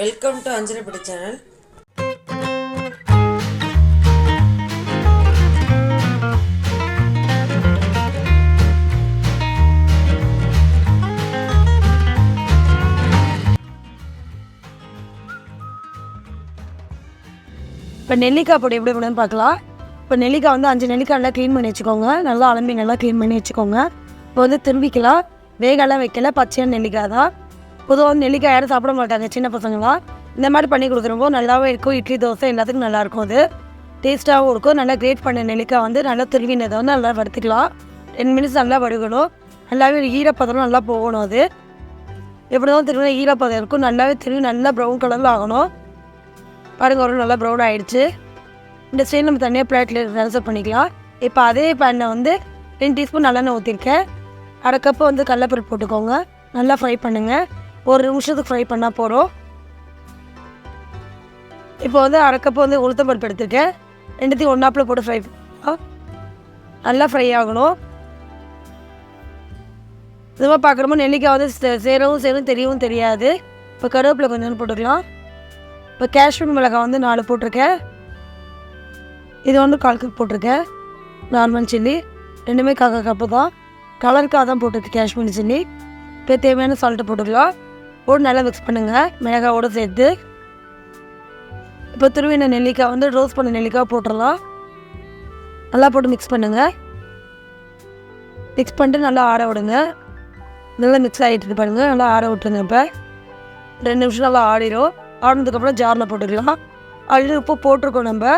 Welcome to அஞ்சலிப்படி channel. இப்போ நெல்லிக்காய் பொடி எப்படி பண்ணுன்னு பார்க்கலாம். இப்போ நெல்லிக்காய் வந்து 5 நெல்லிக்காய் நல்லா க்ளீன் பண்ணி வச்சுக்கோங்க. நல்லா அலம்பி நல்லா க்ளீன் பண்ணி வச்சுக்கோங்க. இப்போ வந்து திரும்பிக்கலாம். வேகெல்லாம் வைக்கல, பச்சையான நெல்லிக்காய் தான். பொதுவாக வந்து நெல்லிக்காய் யாரும் சாப்பிட மாட்டாங்க சின்ன பசங்களாம். இந்த மாதிரி பண்ணி கொடுத்துருப்போ நல்லாவே இருக்கும். இட்லி தோசை எல்லாத்துக்கும் நல்லாயிருக்கும். அது டேஸ்ட்டாகவும் இருக்கும். நல்லா கிரேட் பண்ண நெல்லிக்காய் வந்து நல்லா திருவினதை வந்து நல்லா வறுத்துக்கலாம். 10 மினிட்ஸ் நல்லா வறுக்கணும். நல்லாவே ஈரப்பதம் நல்லா போகணும். அது எப்படி தான் திருவினா ஈரப்பதம் இருக்கும். நல்லாவே திருவி நல்லா ப்ரௌன் கலரில் ஆகணும். பாருங்கள், ஒரு நல்லா ப்ரௌன் ஆகிடுச்சு. இந்த ஸ்டைல் நம்ம தனியாக பிளேட்டில் ட்ரான்ஸ்ஃபர் பண்ணிக்கலாம். இப்போ அதே பேனில் வந்து 2 டீஸ்பூன் நல்லெண்ணெய் ஊற்றிருக்கேன். 1/2 கப்பு வந்து கடலைப்பருப்பு போட்டுக்கோங்க. நல்லா ஃப்ரை பண்ணுங்கள். 1 நிமிஷத்துக்கு ஃப்ரை பண்ணால் போகிறோம். இப்போ வந்து 1/2 கப்பு வந்து உளுத்தம்பருப்பு எடுத்துருக்கேன். 2த்தையும் ஒன்றாப்பில் போட்டு ஃப்ரை பண்ணலாம். நல்லா ஃப்ரை ஆகணும். இதுவாக பார்க்குறப்போ நெல்லிக்காய் வந்து சேரவும் தெரியவும் தெரியாது. இப்போ கருவேப்பிலை கொஞ்சம் போட்டுக்கலாம். இப்போ காஷ்மீர் மிளகாய் வந்து 4 போட்டிருக்கேன். இது வந்து 1/4 கப் போட்டிருக்கேன். நார்மல் சில்லி ரெண்டுமே 1/4 கப்பு தான். கலருக்காக தான் போட்டிருக்கு காஷ்மீர் சில்லி. இப்போ தேவையான சால்ட்டை போட்டுக்கலாம். போட்டு நல்லா மிக்ஸ் பண்ணுங்கள் மிளகாவோடு சேர்த்து. இப்போ துருவின நெல்லிக்காய் வந்து ரோஸ்ட் பண்ண நெல்லிக்காய் போட்டுடலாம். நல்லா போட்டு மிக்ஸ் பண்ணுங்கள். மிக்ஸ் பண்ணிட்டு நல்லா ஆற விடுங்க. நல்லா மிக்ஸ் ஆகிட்டு பாருங்கள். நல்லா ஆற விட்டுருங்க. இப்போ 2 நிமிஷம் நல்லா ஆடிடும். ஆடினதுக்கப்புறம் ஜாரில் போட்டுக்கலாம். அதில் உப்பு போட்டிருக்கோம். நம்ம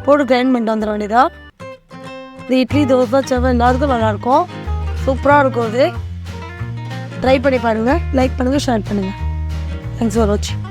போட்டு கிரைண்ட் பண்ணிட்டு வந்துட வேண்டியதான். இது இட்லி தோசை செவ்வாய் எல்லாத்துக்கும் நல்லாயிருக்கும். சூப்பராக இருக்கும். அது ட்ரை பண்ணி பாருங்கள். லைக் பண்ணுங்கள், ஷேர் பண்ணுங்கள். தேங்க்ஸ் ஃபார் வாட்சிங்.